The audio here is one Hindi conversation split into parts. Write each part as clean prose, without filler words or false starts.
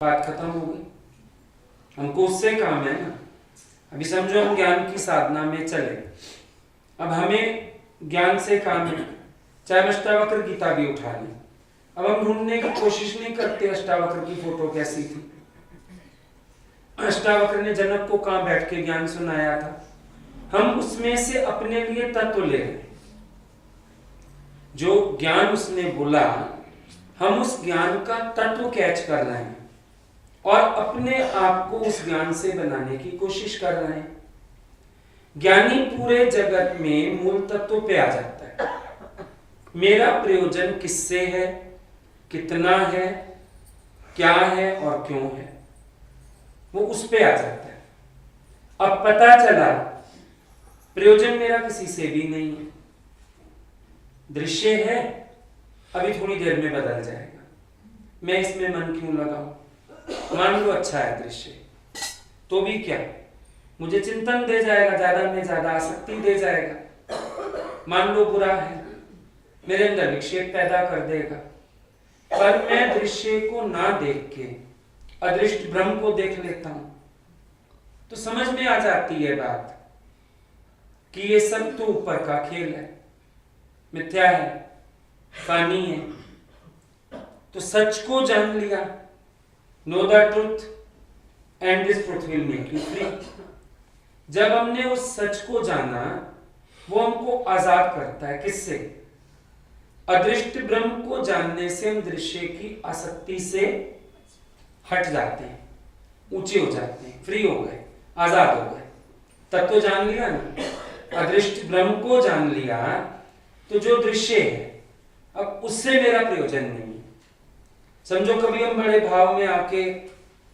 बात खत्म हो गई। हमको उससे काम है ना। अभी समझो हम ज्ञान की साधना में चले, अब हमें ज्ञान से काम है, चाहे हम अष्टावक्र गीता भी उठा लें। अब हम ढूंढने की कोशिश नहीं करते अष्टावक्र की फोटो कैसी थी, अष्टावक्र ने जनक को कहां बैठ के ज्ञान सुनाया था। हम उसमें से अपने लिए तत्व ले रहे, जो ज्ञान उसने बोला हम उस ज्ञान का तत्व कैच कर रहे हैं और अपने आप को उस ज्ञान से बनाने की कोशिश कर रहे हैं। ज्ञानी पूरे जगत में मूल तत्व पे आ जाता है। मेरा प्रयोजन किससे है, कितना है, क्या है और क्यों है, वो उस पे आ जाता है। अब पता चला प्रयोजन मेरा किसी से भी नहीं है, दृश्य है, अभी थोड़ी देर में बदल जाएगा, मैं इसमें मन क्यों लगाऊं। मान लो अच्छा है दृश्य, तो भी क्या, मुझे चिंतन दे जाएगा, ज्यादा में ज्यादा आसक्ति दे जाएगा। मान लो बुरा है, मेरे अंदर विक्षेप पैदा कर देगा। पर मैं दृश्य को ना देख के अदृष्ट ब्रह्म को देख लेता हूं, तो समझ में आ जाती है बात कि ये सब तो ऊपर का खेल है, मिथ्या है, फानी है। तो सच को जान लिया, know the truth and this truth will make you free. जब हमने उस सच को जाना, वो हमको आजाद करता है। किससे? अदृष्ट ब्रह्म को जानने से हम दृश्य की आसक्ति से हट जाते हैं, ऊंचे हो जाते हैं, फ्री हो गए, आजाद हो गए। तत्व जान लिया ना, अदृष्ट ब्रह्म को जान लिया, तो जो दृश्य है अब उससे मेरा प्रयोजन नहीं है। समझो कभी हम बड़े भाव में आके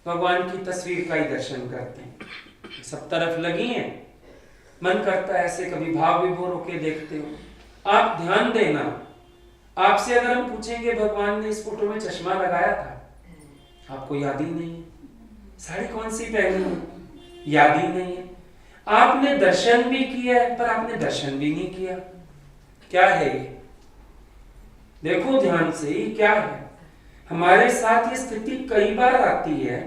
भगवान की तस्वीर का ही दर्शन करते हैं, सब तरफ लगी है, मन करता है ऐसे, कभी भाव विभोर होके देखते हो। आप ध्यान देना, आपसे अगर हम पूछेंगे भगवान ने इस फोटो में चश्मा लगाया था, आपको याद ही नहीं है। साड़ी कौन सी पहनी है, याद ही नहीं है। आपने दर्शन भी किया है पर आपने दर्शन भी नहीं किया। क्या है ये? देखो ध्यान से, ये क्या है? हमारे साथ ये स्थिति कई बार आती है,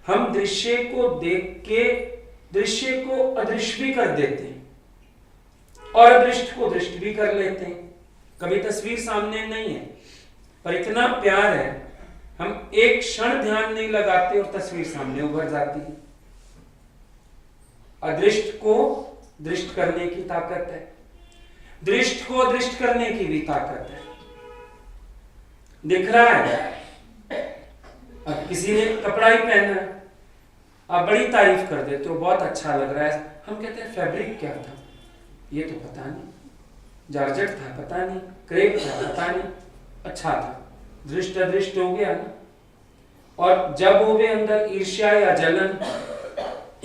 हम दृश्य को देख के दृश्य को अदृश्य भी कर देते हैं और अदृष्ट को दृष्ट भी कर लेते हैं। कभी तस्वीर सामने नहीं है पर इतना प्यार है, हम एक क्षण ध्यान नहीं लगाते और तस्वीर सामने उभर जाती है। अदृष्ट को दृष्ट करने की ताकत है, दृष्ट को अदृष्ट करने की भी ताकत है। दिख रहा है, अब किसी ने कपड़ा ही पहना है, आप बड़ी तारीफ कर देते हो, बहुत अच्छा लग रहा है। हम कहते हैं फैब्रिक क्या था, ये तो पता नहीं, जॉर्जेट था पता नहीं, क्रेप था पता नहीं, अच्छा था। दृष्ट अदृष्ट हो गया ना। और जब होवे अंदर ईर्ष्या या जलन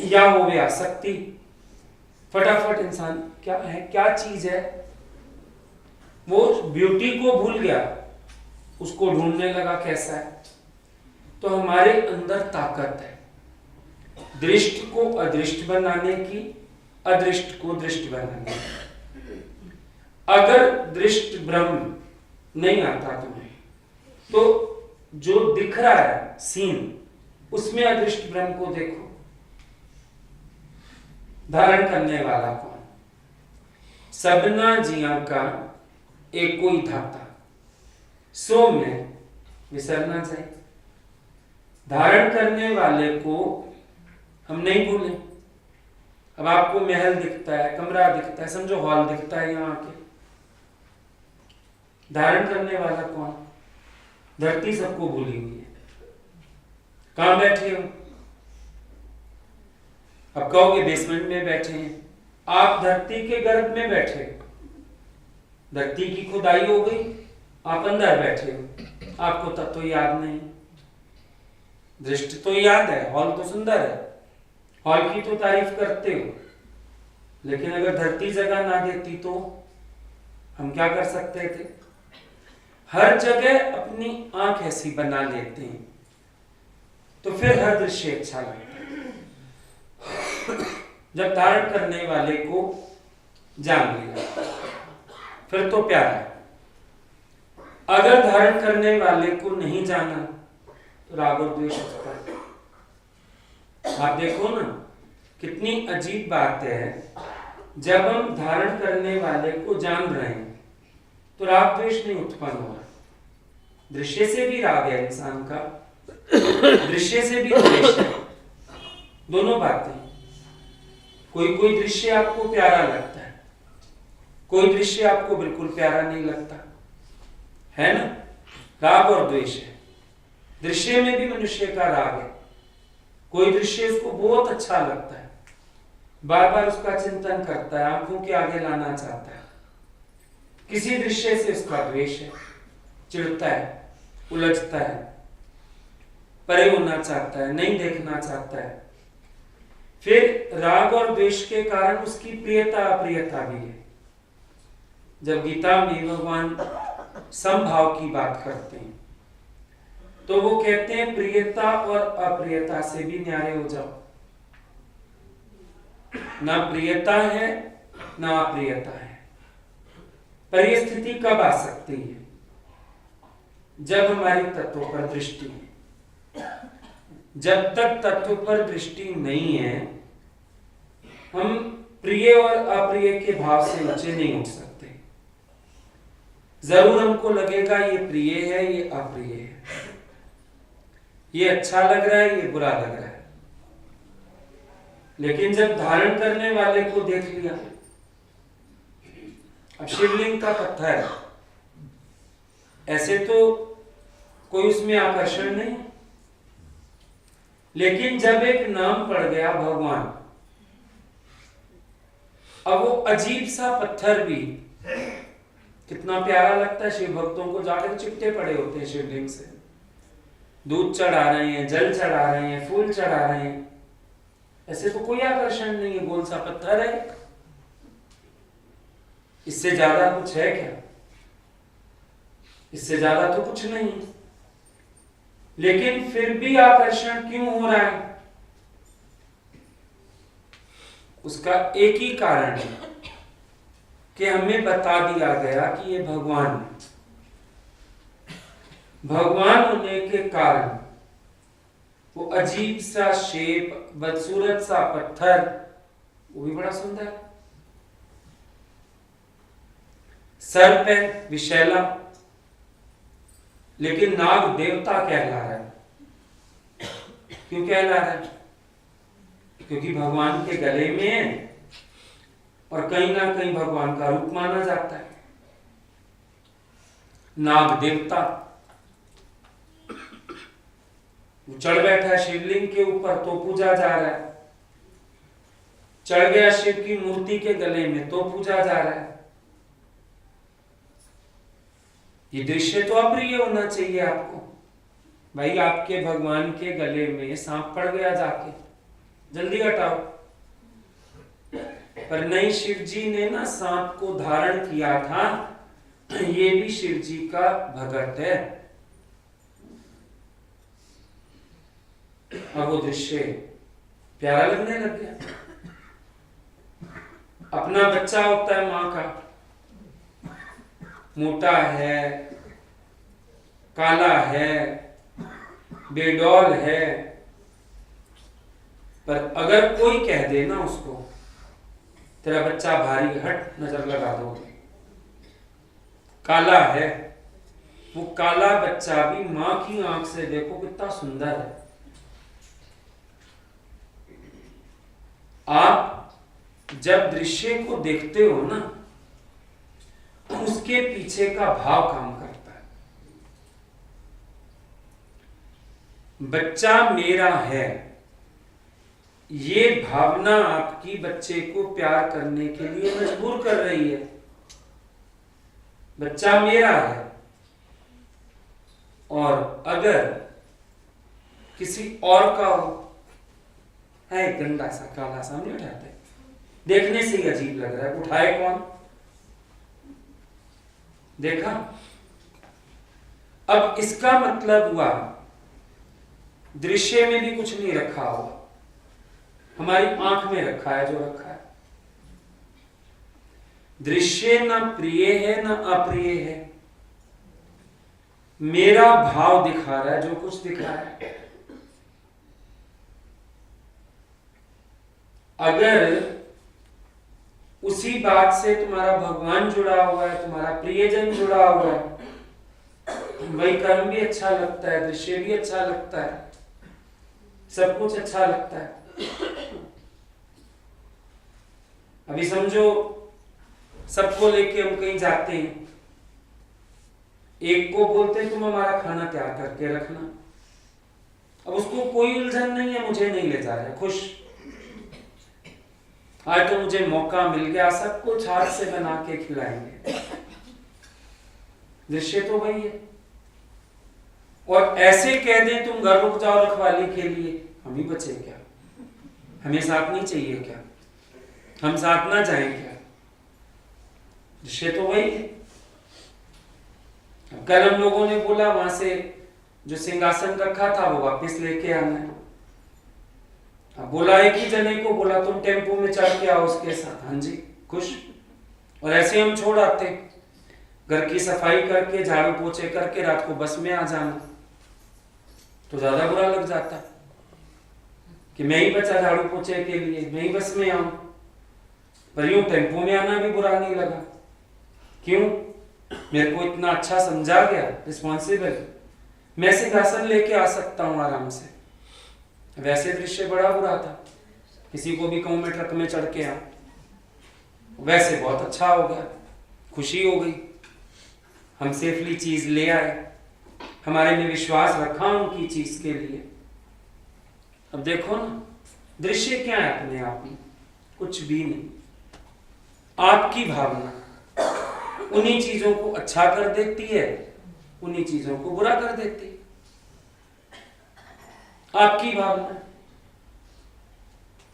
या होवे आसक्ति, फटाफट इंसान क्या है, क्या चीज है, वो ब्यूटी को भूल गया, उसको ढूंढने लगा कैसा है। तो हमारे अंदर ताकत है दृष्ट को अदृष्ट बनाने की, अदृष्ट को दृष्ट बनाने की। अगर दृष्ट ब्रह्म नहीं आता तुम्हें, तो जो दिख रहा है सीन, उसमें अदृष्ट ब्रह्म को देखो। धारण करने वाला कौन? सबना जिया का एको ही धाता, सो में विसरना चाहिए। धारण करने वाले को हम नहीं भूलें। अब आपको महल दिखता है, कमरा दिखता है, समझो हॉल दिखता है यहाँ के, धारण करने वाला कौन? धरती सबको भूली हुई है। कहां बैठे हो? अब कहोगे बेसमेंट में बैठे हैं, आप धरती के गर्भ में बैठे हो, धरती की खुदाई हो गई, आप अंदर बैठे हो, आपको तब तो याद नहीं। दृष्टि तो याद है, हॉल तो सुंदर है, हॉल की तो तारीफ करते हो, लेकिन अगर धरती जगह ना देती तो हम क्या कर सकते थे? हर जगह अपनी आंख ऐसी बना लेते हैं तो फिर हर दृश्य अच्छा लगता है। जब धारण करने वाले को जान लिया फिर तो प्यारा है। अगर धारण करने वाले को नहीं जाना तो राग और द्वेष होता है। आप देखो ना, कितनी अजीब बात है, जब हम धारण करने वाले को जान रहे हैं तो राग द्वेष नहीं उत्पन्न हो रहा। दृश्य से भी राग है इंसान का, दृश्य से भी द्वेष है, दोनों बातें। कोई कोई दृश्य आपको प्यारा लगता है, कोई दृश्य आपको बिल्कुल प्यारा नहीं लगता, है ना। राग और द्वेष है। दृश्य में भी मनुष्य का राग है। कोई दृश्य उसको बहुत अच्छा लगता है, बार बार उसका चिंतन करता है, आंखों के आगे लाना चाहता है। किसी दृश्य से उसका द्वेष है, चिढ़ता है, उलझता है, परे होना चाहता है, नहीं देखना चाहता है। फिर राग और द्वेष के कारण उसकी प्रियता अप्रियता भी है। जब गीता में भगवान समभाव की बात करते हैं तो वो कहते हैं प्रियता और अप्रियता से भी न्यारे हो जाओ। ना प्रियता है ना अप्रियता है। पर यह स्थिति कब आ सकती है? जब हमारी तत्व पर दृष्टि है। जब तक तत्व पर दृष्टि नहीं है, हम प्रिय और अप्रिय के भाव से नीचे नहीं उठ सकते। जरूर हमको लगेगा ये प्रिय है, ये अप्रिय है, ये अच्छा लग रहा है, ये बुरा लग रहा है। लेकिन जब धारण करने वाले को देख लिया, अब शिवलिंग का पत्थर, ऐसे तो कोई उसमें आकर्षण नहीं, लेकिन जब एक नाम पड़ गया भगवान, अब वो अजीब सा पत्थर भी कितना प्यारा लगता है। शिव भक्तों को जाकर चिपटे पड़े होते हैं शिवलिंग से, दूध चढ़ा रहे हैं, जल चढ़ा रहे हैं, फूल चढ़ा रहे हैं, ऐसे तो कोई आकर्षण नहीं है, गोल सा पत्थर है, इससे ज्यादा कुछ है क्या? इससे ज्यादा तो कुछ नहीं। लेकिन फिर भी आकर्षण क्यों हो रहा है? उसका एक ही कारण है कि हमें बता दिया गया कि ये भगवान है। भगवान होने के कारण वो अजीब सा शेप, बदसूरत सा पत्थर, वो भी बड़ा सुंदर है। सर पे विशैला, लेकिन नाग देवता कहला रहा है। क्यों कहला रहा है? क्योंकि भगवान के गले में है और कहीं ना कहीं भगवान का रूप माना जाता है। नाग देवता वो चढ़ बैठा है शिवलिंग के ऊपर तो पूजा जा रहा है, चढ़ गया शिव की मूर्ति के गले में तो पूजा जा रहा है। ये दृश्य तो अप्रिय होना चाहिए आपको। भाई, आपके भगवान के गले में सांप पड़ गया, जाके जल्दी हटाओ। पर नहीं, शिव जी ने ना सांप को धारण किया था, ये भी शिव जी का भगत है। अब वो दृश्य प्यारा लगने लग गया। अपना बच्चा होता है मां का, मोटा है, काला है, बेडौल है, पर अगर कोई कह दे ना उसको, तेरा बच्चा भारी, हट, नजर लगा दो, काला है, वो काला बच्चा भी मां की आंख से देखो कितना सुंदर है। आप जब दृश्य को देखते हो ना, उसके पीछे का भाव काम करता है। बच्चा मेरा है, ये भावना आपकी बच्चे को प्यार करने के लिए मजबूर कर रही है। बच्चा मेरा है। और अगर किसी और का हो, है गंदा सा काला सा, नहीं उठाते, देखने से ही अजीब लग रहा है, उठाए कौन? देखा? अब इसका मतलब हुआ दृश्य में भी कुछ नहीं रखा हुआ, हमारी आंख में रखा है जो रखा है। दृश्य ना प्रिय है ना अप्रिय है। मेरा भाव दिखा रहा है, जो कुछ दिखा रहा है। अगर उसी बात से तुम्हारा भगवान जुड़ा हुआ है, तुम्हारा प्रियजन जुड़ा हुआ है, वही कर्म भी अच्छा लगता है, दृश्य भी अच्छा लगता है, सब कुछ अच्छा लगता है। अभी समझो सबको लेके हम कहीं जाते हैं, एक को बोलते हैं तुम हमारा खाना तैयार करके रखना, अब उसको कोई उलझन नहीं है, मुझे नहीं ले जा रहे, खुश, आज तो मुझे मौका मिल गया, सब कुछ हाथ से बना के खिलाएंगे। दृश्य तो वही है। और ऐसे कह दें तुम घर रुक जाओ रखवाली के लिए, हम ही बचे क्या? हमें साथ नहीं चाहिए क्या? हम साथ ना जाएं क्या? दृश्य तो वही है। कल हम लोगों ने बोला वहां से जो सिंहासन रखा था वो वापस लेके आना है। अब बोला एक ही जने को बोला तुम टेम्पो में चढ़ के आओ उसके साथ, हाँ जी, खुश। और ऐसे हम छोड़ आते, घर की सफाई करके झाड़ू पोछे करके रात को बस में आ जाना, तो ज्यादा बुरा लग जाता कि मैं ही बचा झाड़ू पोछे के लिए, मैं ही बस में आऊं। पर यूं टेम्पो में आना भी बुरा नहीं लगा। क्यों? मेरे को इतना अच्छा समझा गया, रिस्पॉन्सिबल, मैं सिंहासन लेके आ सकता हूं आराम से। वैसे दृश्य बड़ा बुरा था, किसी को भी कहूं मैं ट्रक में चढ़ के आ, वैसे बहुत अच्छा हो गया, खुशी हो गई, हम सेफली चीज ले आए, हमारे में विश्वास रखा उनकी चीज के लिए। अब देखो ना, दृश्य क्या है अपने आप में? कुछ भी नहीं। आपकी भावना उन्हीं चीजों को अच्छा कर देती है, उन्हीं चीजों को बुरा कर देती है। आपकी भावना।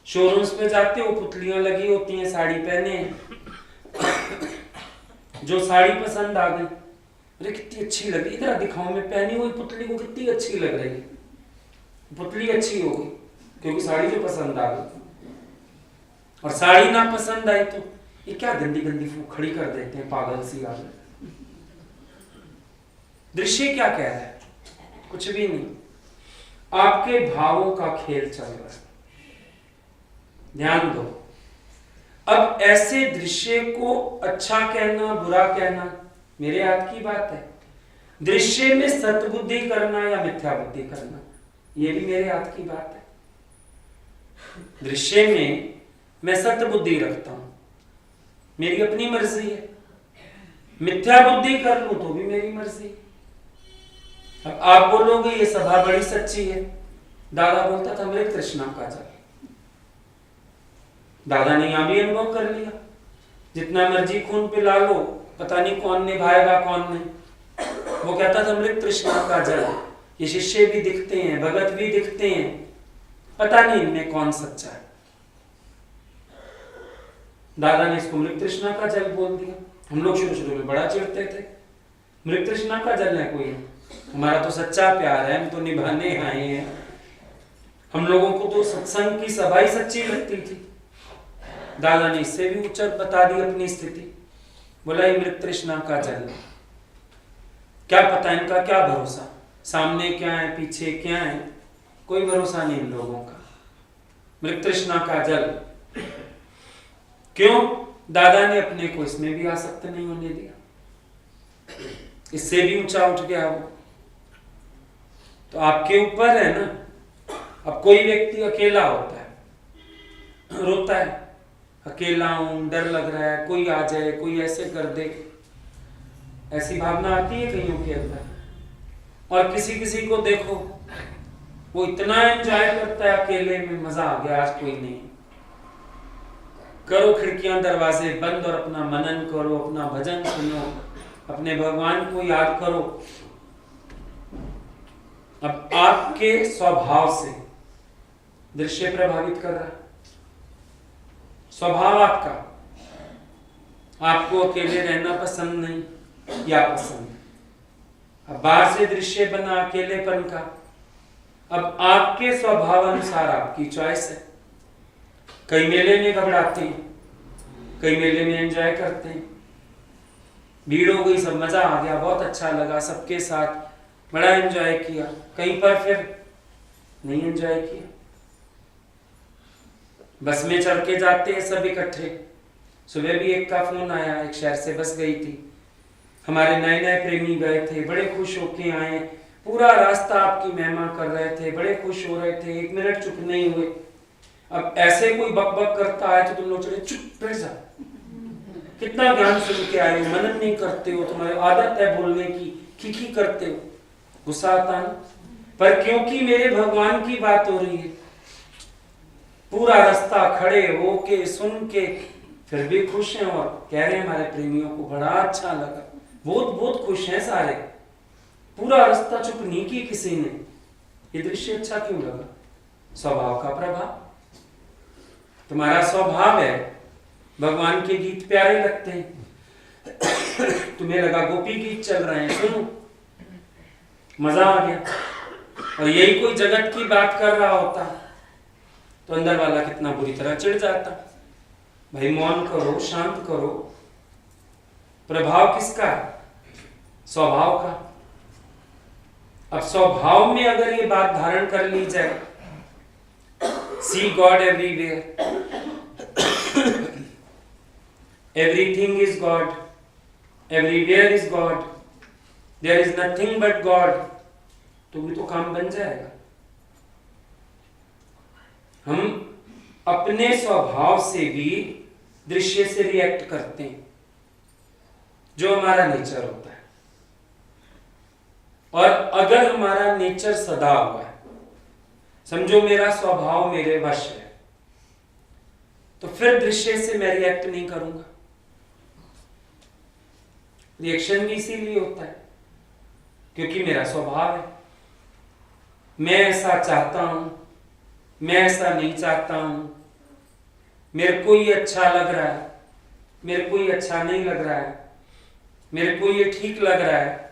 शोरूम्स पे जाते हो, पुतलियां लगी होती हैं, साड़ी पहने हैं, जो साड़ी पसंद आ गई, अरे कितनी अच्छी लगी, इधर दिखाओ, मैं पहनी हुई पुतली को कितनी अच्छी लग रही है, पुतली अच्छी हो गई क्योंकि साड़ी जो पसंद आ गई। और साड़ी ना पसंद आई तो ये क्या गंदी गंदी खड़ी कर देते हैं, पागल सी आदत। दृश्य क्या कह रहा है? कुछ भी नहीं। आपके भावों का खेल चल रहा है, ध्यान दो। अब ऐसे दृश्य को अच्छा कहना बुरा कहना मेरे हाथ की बात है। दृश्य में सतबुद्धि करना या मिथ्या बुद्धि करना ये भी मेरे हाथ की बात है। दृश्य में मैं सतबुद्धि रखता हूं, मेरी अपनी मर्जी है, मिथ्या बुद्धि कर लूं तो भी मेरी मर्जी। अब आप बोलोगे ये सभा बड़ी सच्ची है, दादा बोलता था अमृत तृष्णा का जल। दादा ने यहां भी अनुभव कर लिया, जितना मर्जी खून पिला लो, पता नहीं कौन निभाएगा कौन नहीं। वो कहता था अमृत तृष्णा का जल, ये शिष्य भी दिखते हैं, भगत भी दिखते हैं, पता नहीं इनमें कौन सच्चा है। दादा ने इसको मृत तृष्णा का जल बोल दिया। हम लोग शुरू शुरू में बड़ा चिढ़ते थे, मृत तृष्णा का जल है कोई, हमारा तो सच्चा प्यार है, हम तो निभाने आए हैं। हम लोगों को तो सत्संग की सभा ही सच्ची लगती थी। दादा ने इससे भी उच्च बता दी अपनी स्थिति, बोला ये मृत तृष्णा का जल, क्या पता इनका क्या भरोसा, सामने क्या है पीछे क्या है, कोई भरोसा नहीं इन लोगों का। मृत तृष्णा का जल। क्यों? दादा ने अपने को इसमें भी आसक्त नहीं होने दिया, इससे भी ऊंचा उठ गया वो। तो आपके ऊपर है ना। अब कोई व्यक्ति अकेला होता है, रोता है, अकेला हूं, डर लग रहा है, कोई आ जाए, कोई ऐसे कर दे, ऐसी भावना आती है कईयों के अंदर। और किसी किसी को देखो वो इतना एंजॉय करता है अकेले में, मजा आ गया आज कोई नहीं। करो खिड़कियां दरवाजे बंद और अपना मनन करो, अपना भजन सुनो, अपने भगवान को याद करो। अब आपके स्वभाव से दृश्य प्रभावित कर रहा है, स्वभाव आपका, आपको अकेले रहना पसंद नहीं या पसंद। अब बाहर से दृश्य बना अकेलेपन का, अब आपके स्वभाव अनुसार आपकी चॉइस है। कई मेले में घबराते हैं, कई मेले में एंजॉय करते हैं, भीड़ हो गई, सब मजा आ गया, बहुत अच्छा लगा, सबके साथ बड़ा एंजॉय किया, कहीं पर फिर नहीं एंजॉय किया। बस में चढ़ के जाते हैं सब इकट्ठे। सुबह भी एक का फोन आया, एक शहर से बस गई थी, हमारे नए नए प्रेमी गए थे, बड़े खुश होके आए, पूरा रास्ता आपकी महिमा कर रहे थे, बड़े खुश हो रहे थे, एक मिनट चुप नहीं हुए। अब ऐसे कोई बक बक करता है तो तुम लोग चले चुप बैठ जा, कितना ज्ञान सुन के आए हो, मनन नहीं करते हो, तुम्हारी आदत है बोलने की, खिखी करते हो, गुस्सा आता ना। पर क्योंकि मेरे भगवान की बात हो रही है, पूरा रास्ता खड़े होके सुन के फिर भी खुश हैं और कह रहे हैं हमारे प्रेमियों को बड़ा अच्छा लगा, बहुत बहुत खुश हैं सारे, पूरा रास्ता चुप नहीं की किसी ने। ये दृश्य अच्छा क्यों लगा? स्वभाव का प्रभाव। तुम्हारा स्वभाव है, भगवान के गीत प्यारे लगते हैं, तुम्हें लगा गोपी गीत चल रहे हैं, सुनो मजा आ गया। और यही कोई जगत की बात कर रहा होता तो अंदर वाला कितना बुरी तरह चिढ़ जाता। भाई मौन करो, शांत करो। प्रभाव किसका है? स्वभाव का। अब स्वभाव में अगर ये बात धारण कर ली जाए, see god everywhere, everything is god, everywhere is god, there is nothing but god, तो भी तो काम बन जाएगा। हम अपने स्वभाव से भी दृश्य से रिएक्ट करते हैं, जो हमारा नेचर होता है। और अगर हमारा नेचर सदा हुआ है, समझो मेरा स्वभाव मेरे वश है, तो फिर दृश्य से मैं रिएक्ट नहीं करूंगा। रिएक्शन भी इसीलिए होता है क्योंकि मेरा स्वभाव है। मैं ऐसा चाहता हूं, मैं ऐसा नहीं चाहता हूं, मेरे को ये अच्छा लग रहा है, मेरे को ये अच्छा नहीं लग रहा है, मेरे को ये ठीक लग रहा है,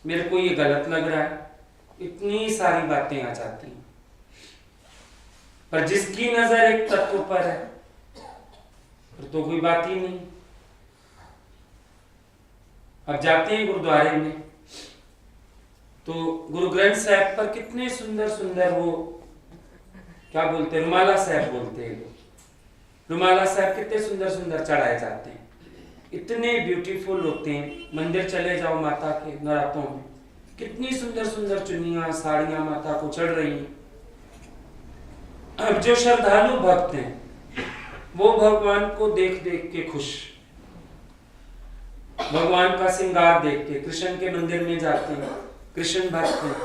मेरे को ये गलत लग रहा है, इतनी सारी बातें आ जाती हैं। पर जिसकी नजर एक तत्व पर है फिर तो कोई बात ही नहीं। अब जाते हैं गुरुद्वारे में तो गुरु ग्रंथ साहब पर कितने सुंदर सुंदर वो क्या बोलते हैं, रुमाला साहब बोलते हैं, रुमाला साहब कितने सुंदर सुंदर चढ़ाए जाते हैं, इतने ब्यूटीफुल होते हैं। मंदिर चले जाओ माता के नरातों में, कितनी सुंदर सुंदर चुन्नियां साड़ियां माता को चढ़ रही हैं। अब जो श्रद्धालु भक्त हैं वो भगवान को देख देख के खुश, भगवान का श्रृंगार देख के, कृष्ण के मंदिर में जाते हैं, कृष्ण भक्त हैं,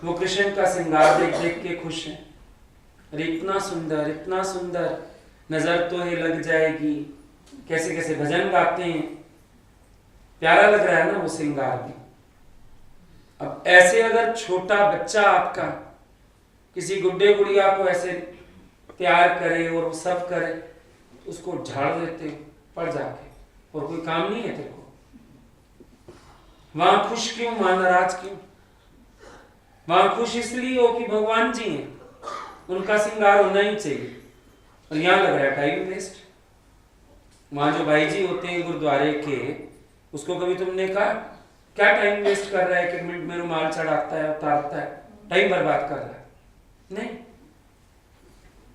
वो कृष्ण का श्रृंगार देख देख के खुश हैं। अरे इतना सुंदर, इतना सुंदर, नजर तो है लग जाएगी, कैसे कैसे भजन गाते हैं, प्यारा लग रहा है ना वो श्रृंगार भी। अब ऐसे अगर छोटा बच्चा आपका किसी गुड्डे गुड़िया को ऐसे प्यार करे और सब करे, उसको झाड़ देते पड़ जाके, और कोई काम नहीं है तेरे को, वहां खुश क्यों, वहां नाराज क्यों? वहां खुश इसलिए हो कि भगवान जी हैं, उनका श्रृंगार होना ही चाहिए, और यहां लग रहा है टाइम वेस्ट। वहां जो भाई जी होते हैं गुरुद्वारे के, उसको कभी तुमने कहा क्या टाइम वेस्ट कर रहा है, एक मिनट में रुमाल चढ़ाता है, उतारता है, टाइम बर्बाद कर रहा है? नहीं,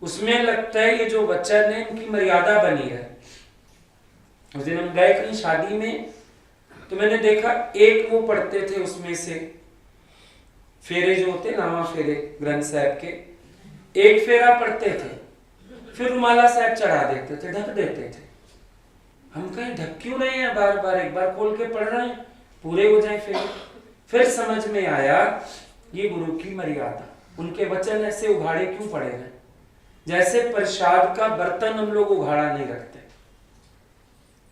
उसमें लगता है ये जो वचन है इनकी मर्यादा बनी है। उस दिन हम गए कहीं शादी में तो मैंने देखा एक वो पढ़ते थे, उसमें से फेरे जो होते नामा फेरे ग्रंथ साहब के, एक फेरा पढ़ते थे, फिर रुमाला साहब चढ़ा देते थे, ढक देते थे। हम कहीं ढक क्यों रहे हैं, बार बार एक बार खोल के पढ़ रहे हैं, पूरे हो जाए फेरे। फिर समझ में आया ये गुरु की मर्यादा, उनके वचन ऐसे उघाड़े क्यों पड़े हैं, जैसे प्रसाद का बर्तन हम लोग उघाड़ा नहीं रखते,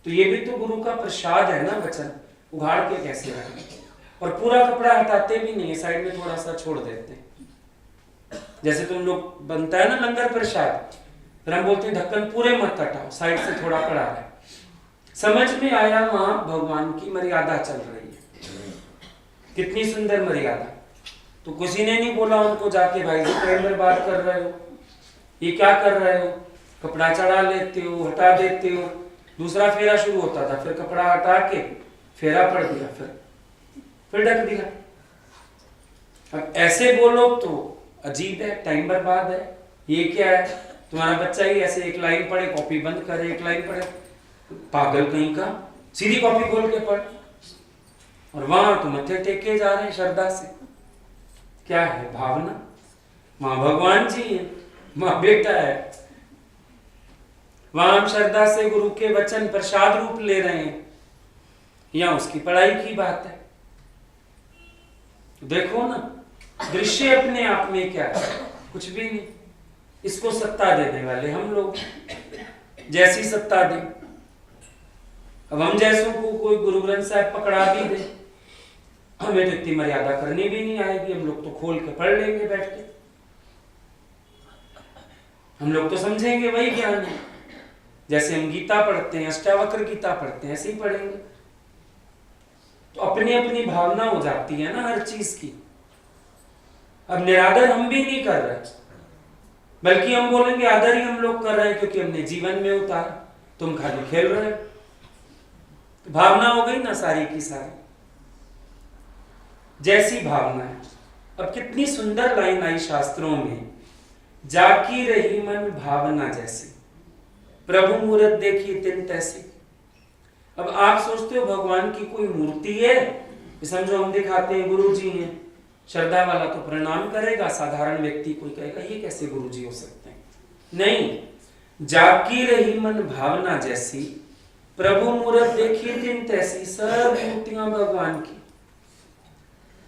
तो ये भी तो गुरु का प्रसाद है ना वचन, उघाड़ के कैसे रखें? और पूरा कपड़ा हटाते भी नहीं है, साइड में थोड़ा सा छोड़ देते हैं। जैसे तुम लोग बनता है ना लंगर प्रसाद, फिर हम बोलते हैं ढक्कन पूरे मत हटाओ, साइड से थोड़ा पड़ा है। समझ में आया वहां भगवान की मर्यादा चल रही है, कितनी सुंदर मर्यादा। तो किसी ने नहीं बोला उनको जाके भाई जी टाइम बर्बाद कर रहे हो, ये क्या कर रहे हो, कपड़ा चढ़ा लेते हो, हटा देते हो। दूसरा फेरा शुरू होता था, फिर कपड़ा हटा के फेरा पड़ दिया, फिर ढक दिया। अब ऐसे बोलो तो अजीब है, टाइम बर्बाद है। ये क्या है, तुम्हारा बच्चा ही ऐसे एक लाइन पढ़े कॉपी बंद करे, एक लाइन पढ़े, पागल कहीं का, सीधी कॉपी खोल के पढ़, और वहां तो मत्थे टेके जा रहे हैं श्रद्धा से। क्या है भावना? मां भगवान जी है, मां बेटा है, वहां हम श्रद्धा से गुरु के वचन प्रसाद रूप ले रहे हैं, या उसकी पढ़ाई की बात है। देखो ना, दृश्य अपने आप में क्या है, कुछ भी नहीं। इसको सत्ता देने वाले हम लोग, जैसी सत्ता दे। अब हम जैसों को कोई गुरु ग्रंथ साहब पकड़ा भी दे, हमें तो इतनी मर्यादा करनी भी नहीं आएगी, हम लोग तो खोल के पढ़ लेंगे बैठ के, हम लोग तो समझेंगे वही ज्ञान है। जैसे हम गीता पढ़ते हैं, अष्टावक्र गीता पढ़ते हैं, ऐसे ही पढ़ेंगे। तो अपनी अपनी भावना हो जाती है ना हर चीज की। अब निरादर हम भी नहीं कर रहे, बल्कि हम बोलेंगे आदर ही हम लोग कर रहे हैं, क्योंकि हमने जीवन में उतारा, तुम खाली खेल रहे हो। तो भावना हो गई ना सारी की सारी, जैसी भावना है। अब कितनी सुंदर लाइन आई शास्त्रों में, जाकी रही मन भावना जैसी, प्रभु मूरत देखी तिन तैसी। अब आप सोचते हो भगवान की कोई मूर्ति है, समझो हम दिखाते हैं गुरु जी हैं, श्रद्धा वाला तो प्रणाम करेगा, साधारण व्यक्ति कोई कहेगा ये कैसे गुरु जी हो सकते हैं? नहीं, जाकी रही मन भावना जैसी, प्रभु मूरत देखी तिन तैसी। सब मूर्तियां भगवान की,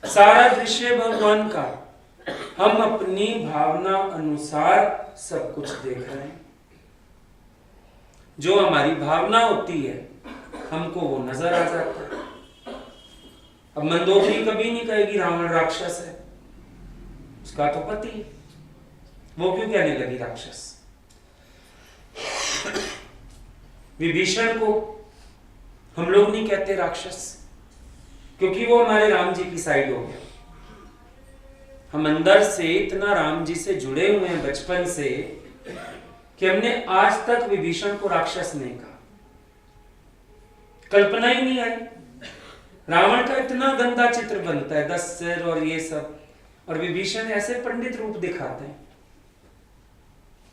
सारा दृश्य भगवान का, हम अपनी भावना अनुसार सब कुछ देख रहे हैं। जो हमारी भावना होती है हमको वो नजर आ जाता है। अब मंदोदरी कभी नहीं कहेगी रावण राक्षस है, उसका तो पति है, वो क्यों कहने लगी राक्षस? विभीषण को हम लोग नहीं कहते राक्षस, क्योंकि वो हमारे राम जी की साइड हो गया। हम अंदर से इतना राम जी से जुड़े हुए हैं बचपन से कि हमने आज तक विभीषण को राक्षस नहीं कहा, कल्पना ही नहीं आई। रावण का इतना गंदा चित्र बनता है, 10 सिर और ये सब, और विभीषण ऐसे पंडित रूप दिखाते हैं,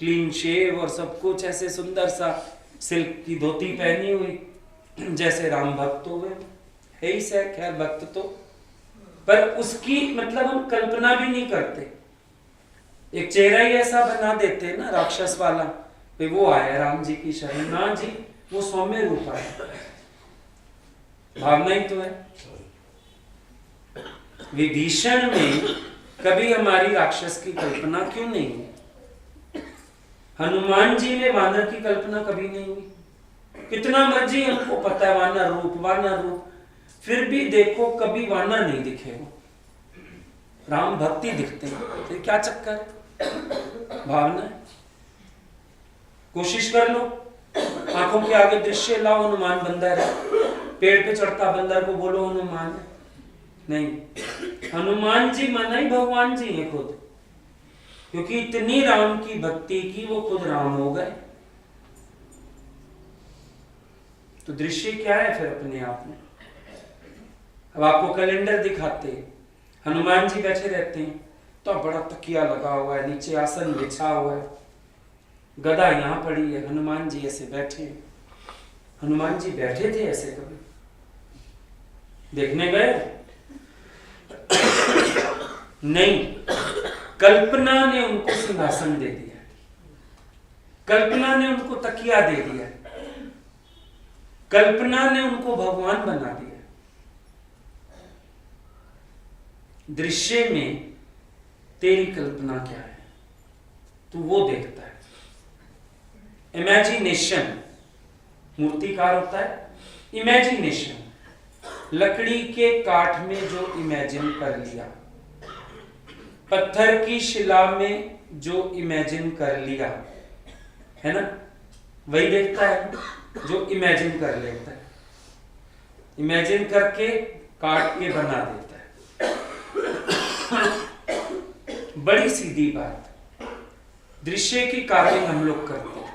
क्लीन शेव और सब कुछ, ऐसे सुंदर सा सिल्क की धोती पहनी हुई, जैसे राम भक्त हुए है ही से, खैर भक्त तो, पर उसकी मतलब हम कल्पना भी नहीं करते। एक चेहरा ही ऐसा बना देते हैं ना राक्षस वाला, वो आया राम जी की शरण, ना जी वो सौम्य रूप आया, भावना ही तो है। विभीषण में कभी हमारी राक्षस की कल्पना क्यों नहीं हुई? हनुमान जी में वानर की कल्पना कभी नहीं हुई। कितना मर्जी हमको पता है वानर रूप, फिर भी देखो कभी वानर नहीं दिखे वो, राम भक्ति दिखते हैं। फिर क्या चक्कर है? भावना है। कोशिश कर लो, आंखों के आगे दृश्य लाओ, हनुमान बंदर है, पेड़ पे चढ़ता बंदर को बोलो हनुमान है, नहीं, हनुमान जी माना ही भगवान जी है खुद, क्योंकि इतनी राम की भक्ति की वो खुद राम हो गए। तो दृश्य क्या है फिर अपने आप में? अब आपको कैलेंडर दिखाते, हनुमान जी बैठे रहते हैं तो बड़ा तकिया लगा हुआ है, नीचे आसन बिछा हुआ है, गदा यहाँ पड़ी है, हनुमान जी ऐसे बैठे। हनुमान जी बैठे थे ऐसे कभी? देखने गए? नहीं, कल्पना ने उनको सिंहासन दे दिया, कल्पना ने उनको तकिया दे दिया, कल्पना ने उनको भगवान बना दिया। दृश्य में तेरी कल्पना क्या है, तो वो देखता है। इमेजिनेशन, मूर्तिकार होता है इमेजिनेशन, लकड़ी के काठ में जो इमेजिन कर लिया, पत्थर की शिला में जो इमेजिन कर लिया, है ना, वही देखता है जो इमेजिन कर लेता है, इमेजिन करके काट के बना देता है। बड़ी सीधी बात, दृश्य की कार्य हम लोग करते हैं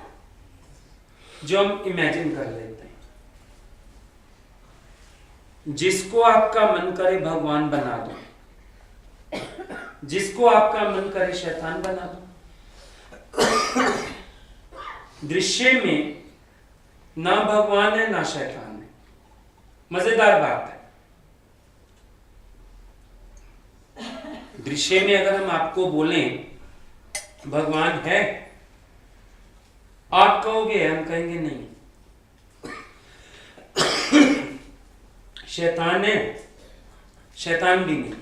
जो हम इमेजिन कर लेते हैं। जिसको आपका मन करे भगवान बना दो, जिसको आपका मन करे शैतान बना दो। दृश्य में ना भगवान है ना शैतान है। मजेदार बात है, दृश्य में अगर हम आपको बोलें भगवान है, आप कहोगे, हम कहेंगे नहीं। शैतान है, शैतान भी नहीं।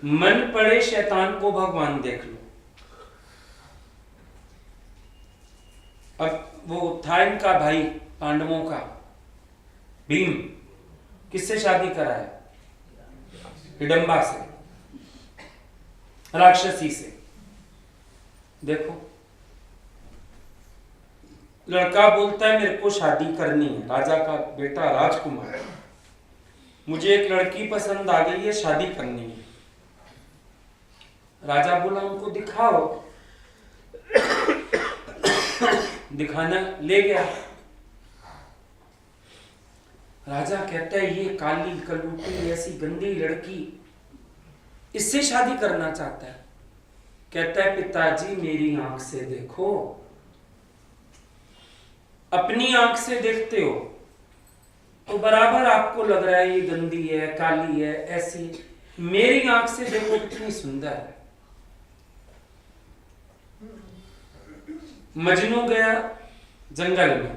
मन पड़े शैतान को भगवान देख लो। अब वो था इनका भाई पांडवों का भीम, किससे शादी कराया? हिडंबा से, राक्षसी से। देखो, लड़का बोलता है मेरे को शादी करनी है, राजा का बेटा राजकुमार, मुझे एक लड़की पसंद आ गई है, शादी करनी है। राजा बोला उनको दिखाओ, दिखाना ले गया। राजा कहता है ये काली कलूटी ऐसी गंदी लड़की, इससे शादी करना चाहता है। कहता है पिताजी मेरी आंख से देखो। अपनी आंख से देखते हो तो बराबर आपको लग रहा है ये गंदी है, काली है, ऐसी। मेरी आंख से देखो कितनी सुंदर है। मजनू गया जंगल में,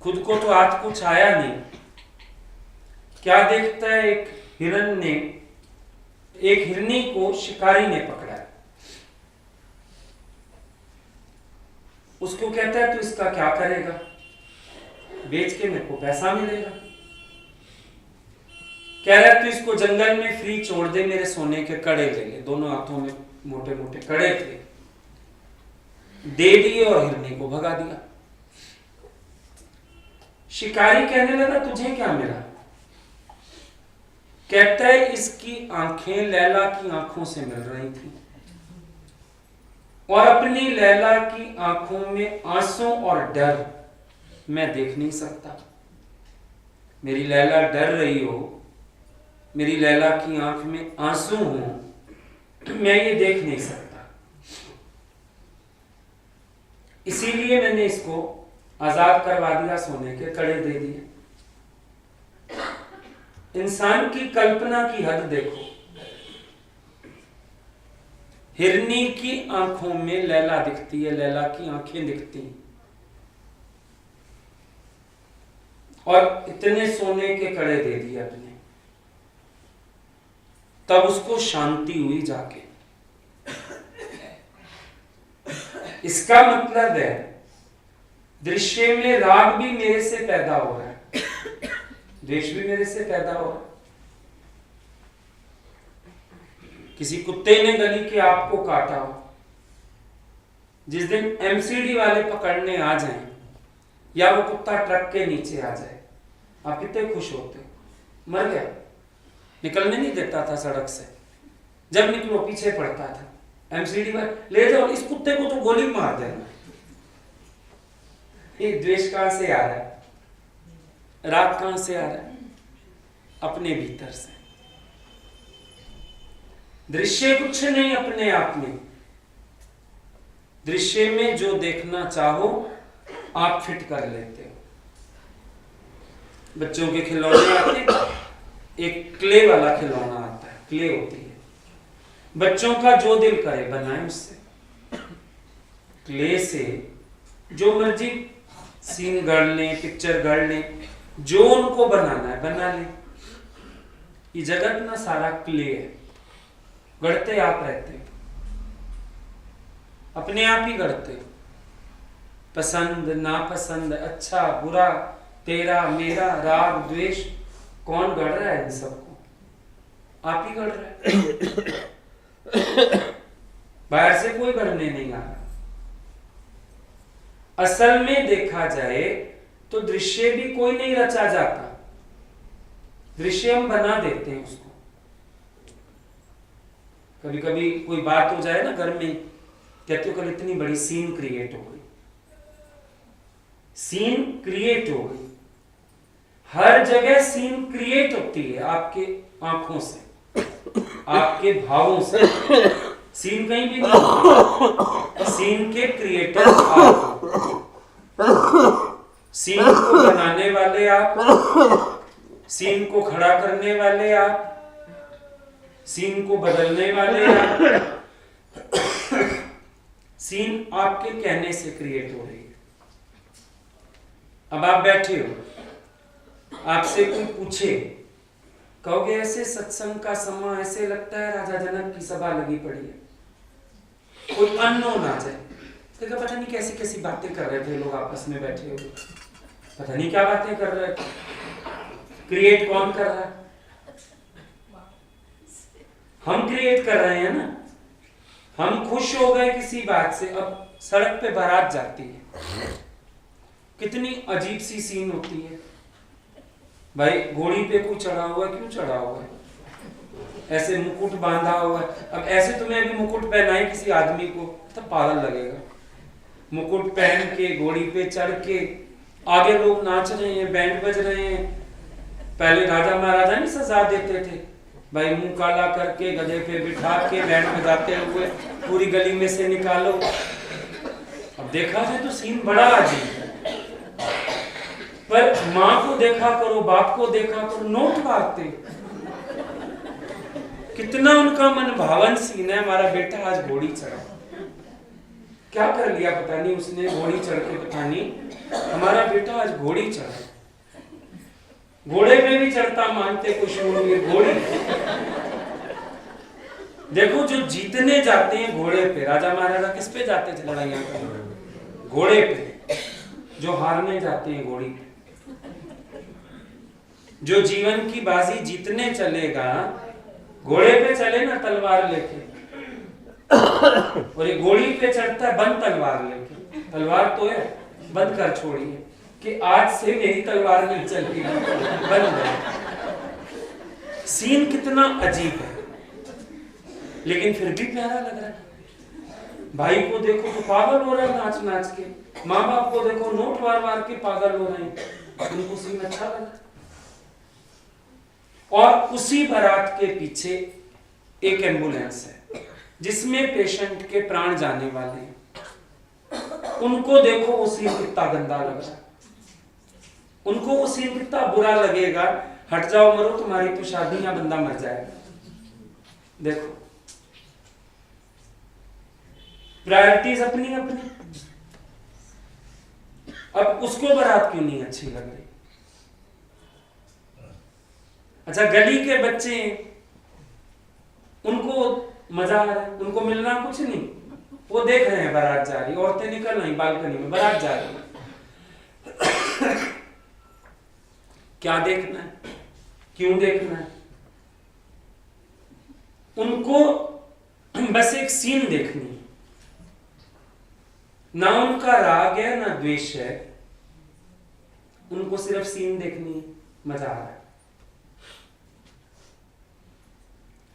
खुद को तो आज कुछ आया नहीं, क्या देखता है एक हिरन ने, एक हिरनी को शिकारी ने पकड़ा। उसको कहता है तू इसका क्या करेगा? बेच के मेरे को पैसा मिलेगा। कह रहा है तू इसको जंगल में फ्री छोड़ दे, मेरे सोने के कड़े ले ले। दोनों हाथों में मोटे मोटे कड़े थे, दे दिए और हिरनी को भगा दिया। शिकारी कहने लगा तुझे क्या मिला? कहता है इसकी आंखें लैला की आंखों से मिल रही थी और अपनी लैला की आंखों में आंसू और डर मैं देख नहीं सकता। मेरी लैला डर रही हो, मेरी लैला की आंख में आंसू हो, मैं ये देख नहीं सकता। इसीलिए मैंने इसको आजाद करवा दिया, सोने के कड़े दे दिए। इंसान की कल्पना की हद देखो। हिरनी की आंखों में लैला दिखती है, लैला की आंखें दिखती हैं, और इतने सोने के कड़े दे दिए अपने। तब उसको शांति हुई जाके। इसका मतलब है दृश्य में राग भी मेरे से पैदा हो रहा है, द्वेष भी मेरे से पैदा हो रहा है। किसी कुत्ते ने गली के आपको काटा हो, जिस दिन एमसीडी वाले पकड़ने आ जाएं या वो कुत्ता ट्रक के नीचे आ जाए, आप कितने खुश होते? मर गया, निकलने नहीं देता था सड़क से, जब निकलो पीछे पड़ता था। एमसीडी पर ले जाओ, इस कुत्ते को तो गोली मार देना। ये द्वेष कहां से आ रहा है? राग कहां से आ रहा है? अपने भीतर से। दृश्य कुछ नहीं अपने आप में। दृश्य में जो देखना चाहो आप फिट कर लेते हो। बच्चों के खिलौने आते हैं, एक क्ले वाला खिलौना आता है, क्ले होती है, बच्चों का जो दिल करे बनाए उससे। क्ले से जो मर्जी सीन गढ़ ले, पिक्चर गढ़ ले, जो उनको बनाना है बना ले। ये जगत ना सारा क्ले है, गढ़ते आप रहते, अपने आप ही गढ़ते। पसंद नापसंद, अच्छा बुरा, तेरा मेरा, राग द्वेष, कौन गढ़ रहा है इन सबको? आप ही गढ़ रहे हैं। बाहर से कोई गढ़ने नहीं आ रहा। असल में देखा जाए तो दृश्य भी कोई नहीं रचा जाता, दृश्य हम बना देते हैं उसको। कभी कभी कोई बात हो जाए ना घर में, कहते हो कल इतनी बड़ी सीन क्रिएट हो गई, सीन क्रिएट हो गई। हर जगह सीन क्रिएट होती है आपके आंखों से, आपके भावों से। सीन कहीं भी नहीं होती, सीन के क्रिएटर आप, सीन को बनाने वाले आप, सीन को खड़ा करने वाले आप, सीन को बदलने वाले आप। सीन आपके कहने से क्रिएट हो रही है। अब आप बैठे हो, आपसे कोई पूछे, कहोगे ऐसे सत्संग का समय ऐसे लगता है राजा जनक की सभा लगी पड़ी है। कोई अननोन आ जाए, तो पता नहीं कैसी कैसी बातें कर रहे थे लोग आपस में बैठे हुए, पता नहीं क्या बातें कर रहे थे। क्रिएट कौन कर रहा है? हम क्रिएट कर रहे हैं ना। हम खुश हो गए किसी बात से, अब सड़क पे बारात जाती है, कितनी अजीब सी सीन होती है। भाई घोड़ी पे कोई चढ़ा हुआ है, क्यों चढ़ा हुआ है? ऐसे मुकुट बांधा हुआ है। अब ऐसे तुम्हें अभी मुकुट पहनाए किसी आदमी को तो पागल लगेगा। मुकुट पहन के घोड़ी पे चढ़ के आगे लोग नाच रहे हैं, बैंड बज रहे हैं। पहले राजा महाराजा नहीं सजा देते थे, भाई मुंह काला करके गधे पे बिठा के बैंड बजाते हुए पूरी गली में से निकालो। अब देखा जाए तो सीन बड़ा अजीब है। पर माँ को देखा करो, बाप को देखा करो, नोट मारते, कितना उनका मन भावन सीन है। हमारा बेटा आज घोड़ी चढ़ा, क्या कर लिया पता नहीं उसने, घोड़ी चढ़ के पता नहीं हमारा बेटा आज घोड़ी चढ़ा। घोड़े पे भी चढ़ता मानते कुछ शूरवीर, घोड़ी। देखो जो जीतने जाते हैं घोड़े पे, राजा महाराजा किस पे जाते थे लड़ाइयां करने? घोड़े पे। जो हारने जाते हैं घोड़ी पे। जो जीवन की बाजी जीतने चलेगा घोड़े पे चले ना तलवार लेके, और ये घोड़ी पे चढ़ता है बंद तलवार लेके। तलवार तो है, बंद कर छोड़िए कि आज से मेरी तलवार नहीं चलती, बंद है। सीन कितना अजीब है, लेकिन फिर भी प्यारा लग रहा है। भाई को देखो तो पागल हो रहा है नाच नाच के, माँ बाप को देखो नोट वार वार के पागल हो रहे हैं, उनको सीन अच्छा लग रहा है। और उसी बारात के पीछे एक एम्बुलेंस है जिसमें पेशेंट के प्राण जाने वाले हैं। उनको देखो वो सीन कितना गंदा लग रहा है, उनको वो सीन कितना बुरा लगेगा। हट जाओ मरो, तुम्हारी तो शादी, या बंदा मर जाएगा। देखो प्रायोरिटीज अपनी अपनी। अब उसको बारात क्यों नहीं अच्छी लग रही? अच्छा गली के बच्चे उनको मजा आ रहा है, उनको मिलना कुछ नहीं, वो देख रहे हैं बारात जा रही, औरतें निकल रही बालकनी में, बारात जा रही है। क्या देखना है, क्यों देखना है? उनको बस एक सीन देखनी है, ना उनका राग है ना द्वेष है, उनको सिर्फ सीन देखनी है, मजा आ रहा है।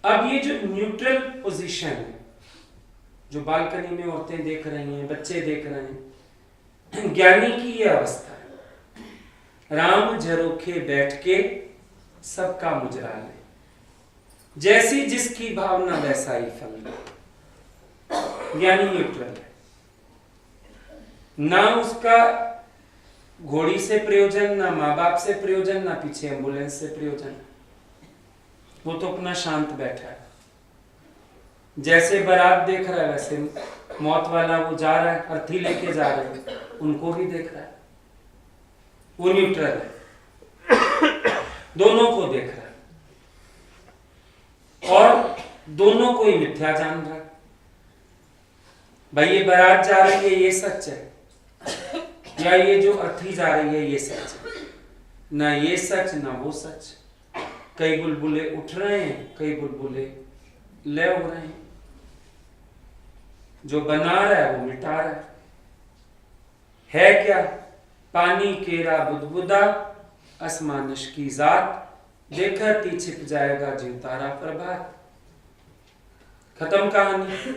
अब ये जो न्यूट्रल पोजीशन है, जो बालकनी में औरतें देख रही हैं, बच्चे देख रहे हैं, ज्ञानी की ये अवस्था है। राम झरोखे बैठ के सबका मुजरा ले, जैसी जिसकी भावना वैसा ही फल ले। ज्ञानी न्यूट्रल है, ना उसका घोड़ी से प्रयोजन, ना माँ बाप से प्रयोजन, ना पीछे एम्बुलेंस से प्रयोजन। वो तो अपना शांत बैठा है, जैसे बारात देख रहा है वैसे मौत वाला वो जा रहा है, अर्थी लेके जा रहे हैं, उनको भी देख रहा है। वो न्यूट्रल है, दोनों को देख रहा है और दोनों को ही मिथ्या जान रहा है। भाई ये बारात जा रही है ये सच है, या ये जो अर्थी जा रही है ये सच है? ना ये सच ना वो सच। कई बुलबुले उठ रहे हैं, कई बुलबुले ले हो रहे हैं। जो बना रहा है वो मिटा रहा है क्या? पानी केरा बुदबुदा, असमानश की जात, देखती छिप जाएगा जीव तारा प्रभात। खत्म कहानी।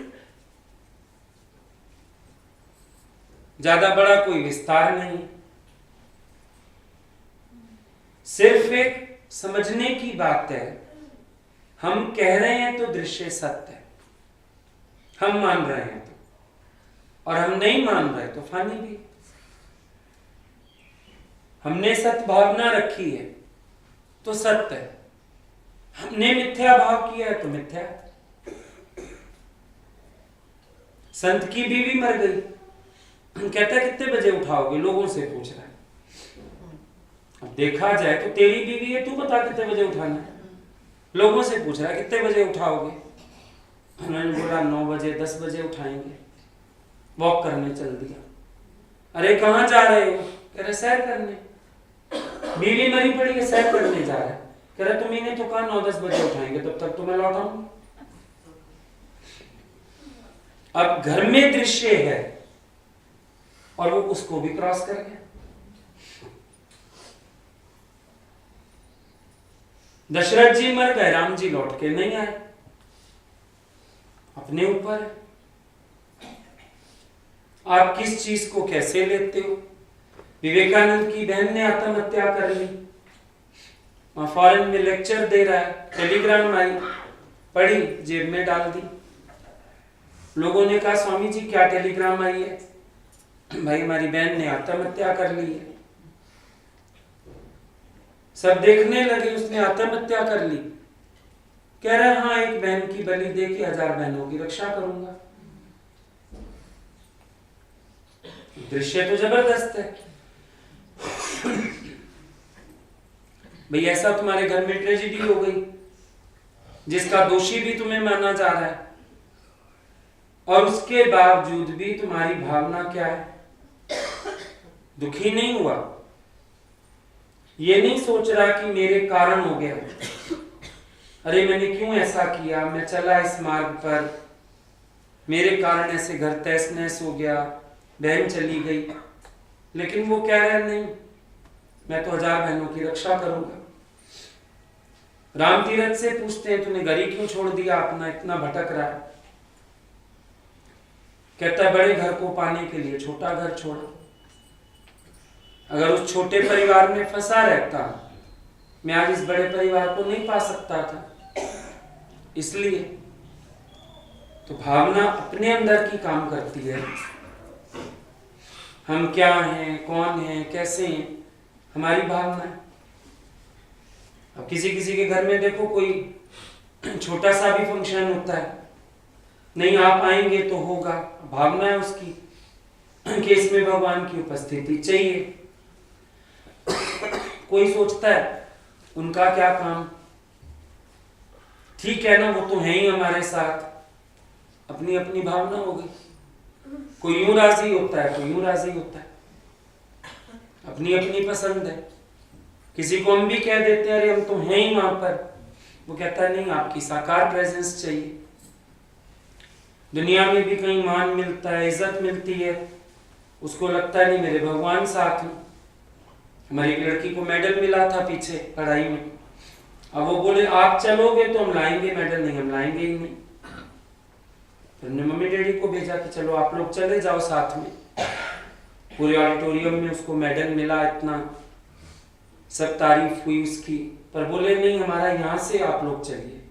ज्यादा बड़ा कोई विस्तार नहीं। सिर्फ एक समझने की बात है, हम कह रहे हैं तो दृश्य सत्य है, हम मान रहे हैं तो, और हम नहीं मान रहे तो फानी भी। हमने सत्य भावना रखी है तो सत्य है, हमने मिथ्या भाव किया है तो मिथ्या है। संत की बीवी मर गई, कहता है कितने बजे उठाओगे, लोगों से पूछ रहा है। अब देखा जाए तो तेरी बीवी है, तू बता कितने बजे उठाना है। लोगों से पूछ रहा है कितने बजे उठाओगे, उन्होंने बोला 9 बजे 10 बजे उठाएंगे। वॉक करने चल दिया। अरे कहाँ जा रहे हो, कह रहे सैर करने। बीवी मरी पड़ी है, सैर करने जा रहा है। कह रहे तुम्हें तो कहा 9-10 बजे उठाएंगे, तब तक तो मैं लौट आऊंगा। अब घर में दृश्य है और वो उसको भी क्रॉस कर गया। दशरथ जी मर गए, राम जी लौट के नहीं आए, अपने ऊपर है। आप किस चीज को कैसे लेते हो। विवेकानंद की बहन ने आत्महत्या कर ली, वहां फॉरेन में लेक्चर दे रहा है, टेलीग्राम आई, पढ़ी, जेब में डाल दी। लोगों ने कहा स्वामी जी क्या टेलीग्राम आई है। भाई हमारी बहन ने आत्महत्या कर ली है। सब देखने लगे, उसने आत्महत्या कर ली। कह रहा हाँ, एक बहन की बलि दे के 1000 बहनों की रक्षा करूंगा। दृश्य तो जबरदस्त है। भाई ऐसा तुम्हारे घर में ट्रेजेडी हो गई जिसका दोषी भी तुम्हें माना जा रहा है, और उसके बावजूद भी तुम्हारी भावना क्या है, दुखी नहीं हुआ। ये नहीं सोच रहा कि मेरे कारण हो गया, अरे मैंने क्यों ऐसा किया, मैं चला इस मार्ग पर, मेरे कारण ऐसे घर तहस नहस हो गया, बहन चली गई। लेकिन वो कह रहा है नहीं, मैं तो 1000 बहनों की रक्षा करूंगा। राम तीरथ से पूछते हैं तूने घर ही क्यों छोड़ दिया अपना, इतना भटक रहा है। कहता है बड़े घर को पाने के लिए छोटा घर छोड़ा। अगर उस छोटे परिवार में फंसा रहता, मैं आज इस बड़े परिवार को नहीं पा सकता था। इसलिए तो भावना अपने अंदर की काम करती है। हम क्या हैं, कौन हैं, कैसे हैं, हमारी भावना है। अब किसी किसी के घर में देखो, कोई छोटा सा भी फंक्शन होता है, नहीं आप आएंगे तो होगा, भावना है उसकी कि इसमें भगवान की उपस्थिति चाहिए। कोई सोचता है उनका क्या काम, ठीक है ना, वो तो है ही हमारे साथ, अपनी अपनी भावना हो गई। कोई यूं राजी होता है, कोई यूं राजी होता है, अपनी अपनी पसंद है। किसी को हम भी कह देते हैं अरे हम तो हैं ही वहां पर, वो कहता है नहीं आपकी साकार प्रेजेंस चाहिए। दुनिया में भी कहीं मान मिलता है, इज्जत मिलती है, उसको लगता है नहीं मेरे भगवान साथ में। हमारी एक लड़की को मेडल मिला था पीछे पढ़ाई में, अब वो बोले आप चलोगे तो हम लाएंगे मेडल, नहीं हम लाएंगे ही नहीं। फिर हमने मम्मी डैडी को भेजा कि चलो आप लोग चले जाओ साथ में। पूरे ऑडिटोरियम में उसको मेडल मिला, इतना सब तारीफ हुई उसकी, पर बोले नहीं हमारा यहाँ से आप लोग चलिए,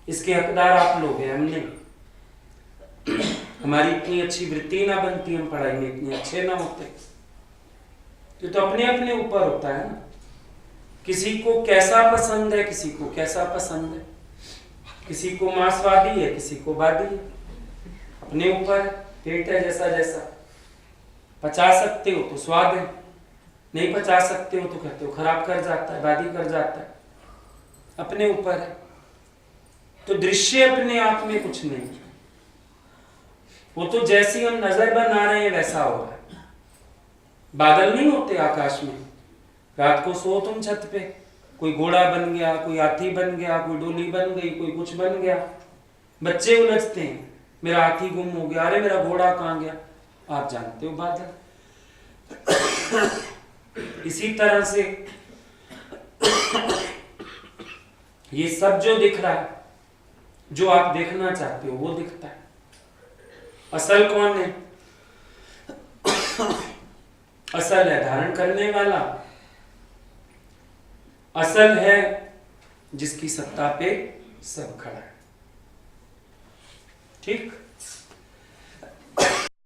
इसके हकदार आप लोग हैं, हमने हमारी इतनी अच्छी वृत्ति ना बनती, हम पढ़ाई में इतने अच्छे ना होते। तो अपने अपने ऊपर होता है ना, किसी को कैसा पसंद है, किसी को कैसा पसंद है, किसी को मांसवादी है, किसी को वादी है, अपने ऊपर पेट है जैसा जैसा। पचा सकते हो तो स्वाद है, नहीं पचा सकते हो तो कहते हो खराब कर जाता है, वादी कर जाता है, अपने ऊपर है। तो दृश्य अपने आप में कुछ नहीं, वो तो जैसी हम नजर बना रहे हैं वैसा हो रहा है। बादल नहीं होते आकाश में, रात को सो तुम छत पे, कोई घोड़ा बन गया, कोई हाथी बन गया, कोई डोली बन गई, कोई कुछ बन गया। बच्चे उलझते हैं, मेरा हाथी गुम हो गया, अरे मेरा घोड़ा कहाँ गया, आप जानते हो बादल। इसी तरह से ये सब जो दिख रहा है, जो आप देखना चाहते हो वो दिखता है। असल कौन है? असल है धारण करने वाला, असल है जिसकी सत्ता पे सब खड़ा है। ठीक।